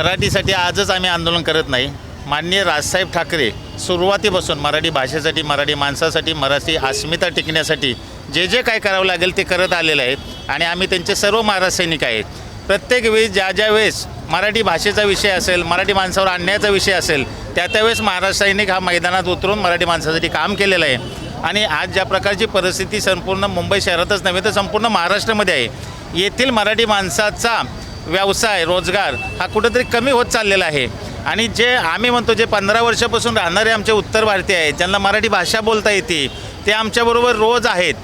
मराठीसाठी आजच आम्ही आंदोलन करत नाही. माननीय राजसाहेब ठाकरे सुरुवातीपासून मराठी भाषेसाठी, मराठी माणसासाठी, मराठी अस्मिता टिकण्यासाठी जे जे काय करावं लागेल ते करत आलेले आहेत आणि आम्ही त्यांचे सर्व महाराज सैनिक आहेत. प्रत्येक वेळी ज्या वेळेस मराठी भाषेचा विषय असेल, मराठी माणसावर अन्यायाचा विषय असेल, त्यावेळेस महाराज सैनिक हा मैदानात उतरून मराठी माणसासाठी काम केलेलं आहे. आणि आज ज्या प्रकारची परिस्थिती संपूर्ण मुंबई शहरातच नव्हे तर संपूर्ण महाराष्ट्रामध्ये आहे, येथील मराठी माणसाचा व्यवसाय, रोजगार हा कुठंतरी कमी होत चाललेला आहे. आणि जे आम्ही म्हणतो जे 15 वर्षापासून राहणारे आमचे उत्तर भारतीय आहेत, ज्यांना मराठी भाषा बोलता येते, ते आमच्याबरोबर रोज आहेत.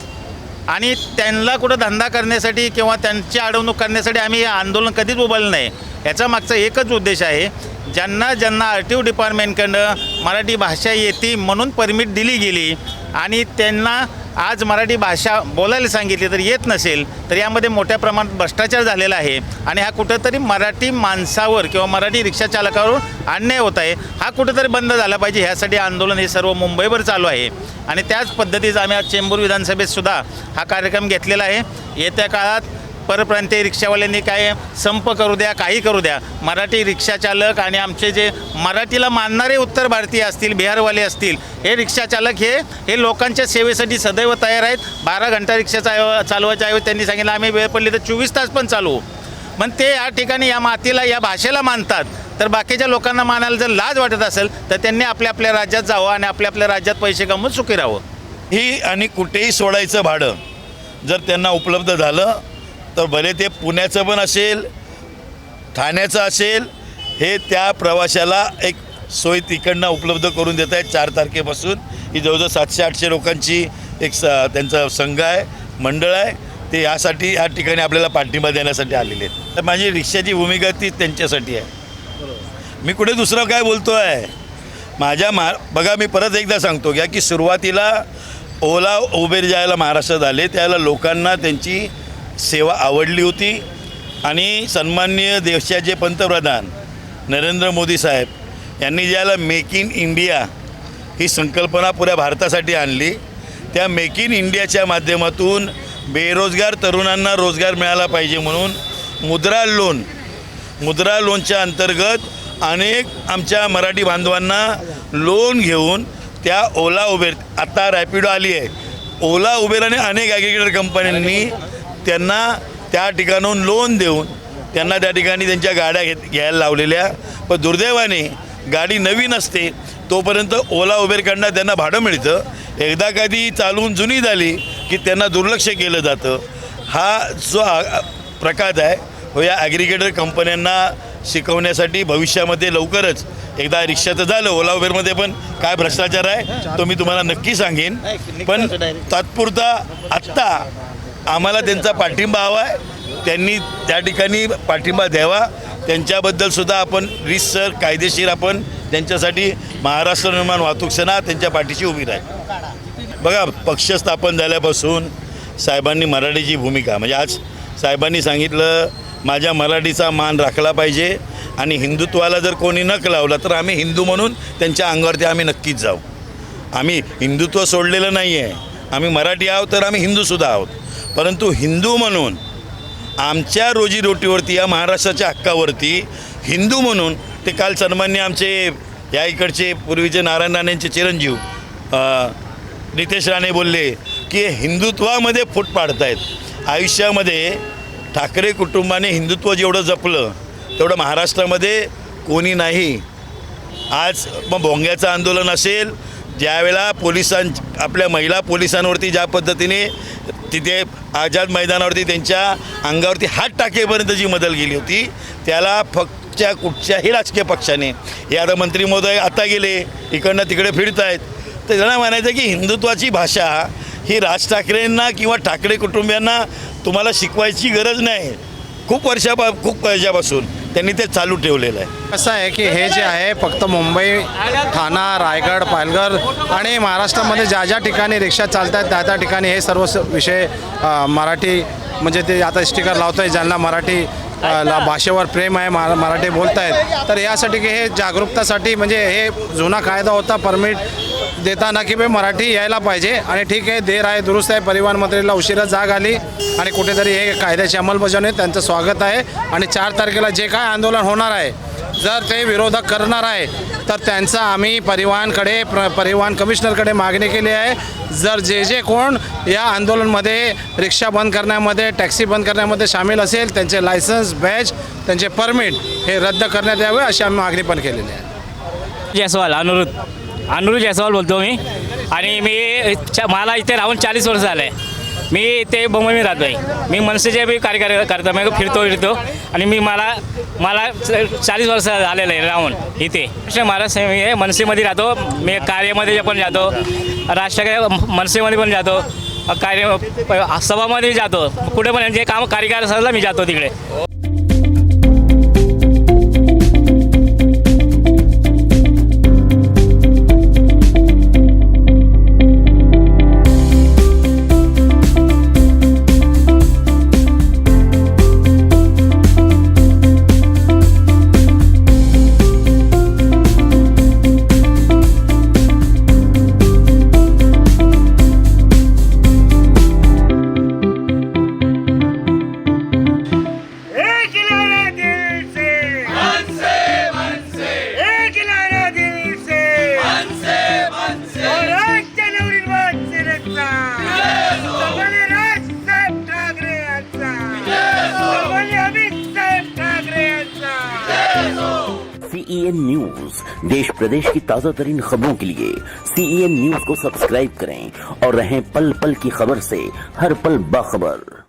आणि त्यांना कुठं धंदा करण्यासाठी किंवा त्यांची अडवणूक करण्यासाठी आम्ही हे आंदोलन कधीच उभारलं नाही. याचा मागचा एकच उद्देश आहे, ज्यांना RTO डिपार्टमेंटकडनं मराठी भाषा येते म्हणून परमिट दिली गेली आणि त्यांना आज मराठी भाषा बोलायला सांगितली तर येत नसेल, तर यामध्ये मोठ्या प्रमाणात भ्रष्टाचार झालेला आहे. आणि हा कुठंतरी मराठी माणसावर किंवा मराठी रिक्षा चालकावर अन्याय होत आहे. हा कुठंतरी बंद झाला पाहिजे. ह्यासाठी आंदोलन हे सर्व मुंबईभर चालू आहे. आणि त्याच पद्धतीचा आम्ही आज चेंबूर विधानसभेतसुद्धा हा कार्यक्रम घेतलेला आहे. येत्या काळात परप्रांतीय रिक्षावाल्यांनी काय संप करू द्या, काही करू द्या, मराठी रिक्षाचालक आणि आमचे जे मराठीला मानणारे उत्तर भारतीय असतील, बिहारवाले असतील, हे रिक्षाचालक हे लोकांच्या सेवेसाठी सदैव तयार आहेत. 12 घंटा रिक्षा चालवायच्या ऐवजी त्यांनी सांगितलं आम्ही वेळ पडली तर 24 तास पण चालवू. पण ते या ठिकाणी या मातीला, या भाषेला मानतात. तर बाकीच्या लोकांना मानायला जर लाज वाटत असेल तर त्यांनी आपल्या राज्यात जावं आणि आपल्या राज्यात पैसे कमवून सुखी राहावं. ही आणि कुठेही सोडायचं भाडं जर त्यांना उपलब्ध झालं तर भले ते पुण्याचं पण असेल, ठाण्याचं असेल, हे त्या प्रवाशाला एक सोय तिकडनं उपलब्ध करून देत आहेत. 4 तारखेपासून ही जवळजवळ 700-800 लोकांची त्यांचा संघ आहे, मंडळ आहे. ते यासाठी या ठिकाणी आपल्याला पाठिंबा देण्यासाठी आलेले आहेत. तर माझी रिक्षाची भूमिका ती त्यांच्यासाठी आहे. मी कुठे दुसरं काय बोलतो आहे? बघा मी परत एकदा सांगतो घ्या की सुरुवातीला ओला उबेर ज्यावेळेला महाराष्ट्रात आले त्यावेळेला लोकांना त्यांची सेवा आवडली होती. आणि सन्माननीय देशाचे पंतप्रधान नरेंद्र मोदी साहेब यांनी ज्याला मेक इन इंडिया ही संकल्पना पुऱ्या भारतासाठी आणली, त्या मेक इन इंडियाच्या माध्यमातून बेरोजगार तरुणांना रोजगार मिळाला पाहिजे म्हणून मुद्रा लोनच्या अंतर्गत अनेक आमच्या मराठी बांधवांना लोन घेऊन त्या ओला उबेर, आता रॅपिडो आली आहे, ओला उबेर आणि अनेक ॲग्रिगेटर कंपन्यांनी त्यांना त्या ठिकाणून लोन देऊन त्यांना त्या ठिकाणी त्यांच्या गाड्या घ्यायला लावलेल्या. पण दुर्दैवाने गाडी नवीन असते तोपर्यंत ओला उबेरकडनं त्यांना भाडं मिळतं. एकदा कधी चालवून जुनी झाली की त्यांना दुर्लक्ष केलं जातं. हा जो प्रकार आहे हो या ॲग्रिगेटर कंपन्यांना शिकवण्यासाठी भविष्यामध्ये लवकरच एकदा रिक्षाचं झालं, ओला उबेरमध्ये पण काय भ्रष्टाचार आहे तो मी तुम्हाला नक्की सांगेन. पण तात्पुरता आत्ता आम्हाला त्यांचा पाठिंबा हवा आहे. त्यांनी त्या ठिकाणी पाठिंबा द्यावा. त्यांच्याबद्दलसुद्धा आपण रीतसर कायदेशीर आपण त्यांच्यासाठी महाराष्ट्र निर्माण वाहतूक सेना त्यांच्या पाठीशी उभी राहील. बघा पक्ष स्थापन झाल्यापासून साहेबांनी मराठीची भूमिका म्हणजे आज साहेबांनी सांगितलं माझ्या मराठीचा मान राखला पाहिजे आणि हिंदुत्वाला जर कोणी नख लावला तर आम्ही हिंदू म्हणून त्यांच्या अंगावरती आम्ही नक्कीच जाऊ. आम्ही हिंदुत्व सोडलेलं नाही आहे. आम्ही मराठी आहोत तर आम्ही हिंदूसुद्धा आहोत. परंतु हिंदू म्हणून आमच्या रोजीरोटीवरती या महाराष्ट्राच्या हक्कावरती हिंदू म्हणून ते काल सन्मान्य आमचे या इकडचे पूर्वीचे नारायण राणेंचे चिरंजीव नितेश राणे बोलले की हिंदुत्वामध्ये फूट पाडतायत. आयुष्यामध्ये ठाकरे कुटुंबाने हिंदुत्व जेवढं जपलं तेवढं महाराष्ट्रामध्ये कोणी नाही. आज मग भोंग्याचं आंदोलन असेल, ज्यावेळेला आपल्या महिला पोलिसांवरती ज्या पद्धतीने तिथे आझाद मैदानावरती त्यांच्या अंगावरती हात टाकेपर्यंत जी मदत गेली होती त्याला फक्त कुठच्याही राजकीय पक्षाने, हे आता मंत्री महोदय आता गेले इकडनं तिकडे फिरत आहेत, तर त्यांना म्हणायचं की हिंदुत्वाची भाषा ही राज ठाकरेंना किंवा ठाकरे कुटुंबियांना तुम्हाला शिकवायची गरज नाही. खूप वर्षापासून त्यांनी ते चालू ठेवलेलं आहे. असं आहे की हे जे आहे फक्त मुंबई, ठाणा, रायगड, पालघर आणि महाराष्ट्रामध्ये ज्या ठिकाणी रिक्षा चालत आहेत त्या ठिकाणी हे सर्व विषय मराठी म्हणजे ते आता स्टिकर लावत आहे ज्यांना मराठी भाषेवर प्रेम आहे, मराठी बोलत आहेत. तर यासाठी की हे जागरूकतासाठी म्हणजे हे जुना कायदा होता परमिट देताना की बे मराठी यायला पाहिजे आणि ठीक आहे देर आहे दुरुस्त आहे. परिवहन मंत्रीला उशिरा जाग आली आणि कुठेतरी हे कायद्याची अंमलबजावणी त्यांचं स्वागत आहे. आणि 4 तारखेला जे काय आंदोलन होणार आहे जर ते विरोधक करणार आहे तर त्यांचा आम्ही परिवहन कमिशनरकडे मागणी केली आहे. जर जे कोण या आंदोलनमध्ये रिक्षा बंद करण्यामध्ये टॅक्सी बंद करण्यामध्ये सामील असेल त्यांचे लायसन्स बॅज त्यांचे परमिट हे रद्द करण्यात यावे अशी आम्ही मागणी पण केलेली आहे. जयस्वाल अनुरुद्ध जयस्वाल बोलतो मी. आणि मला इथे राहून 40 वर्ष झालं आहे. मी इथे मुंबईमध्ये राहतो आहे. मी मनसेचे बी कार्य करतो. मी फिरतो आणि मला 40 वर्ष झालेलं आहे राहून इथे. महाराष्ट्र मनसेमध्ये राहतो. मी कार्यामध्ये पण जातो, राष्ट्रीय मनसेमध्ये पण जातो, सभामध्ये जातो. कुठे पण जे काम कार्यकारी असेल मी जातो तिकडे. CEN न्यूज देश प्रदेश की ताजा तरीन खबरों के लिए CEN न्यूज को सब्सक्राइब करें और रहें पल पल की खबर से हर पल बाखबर.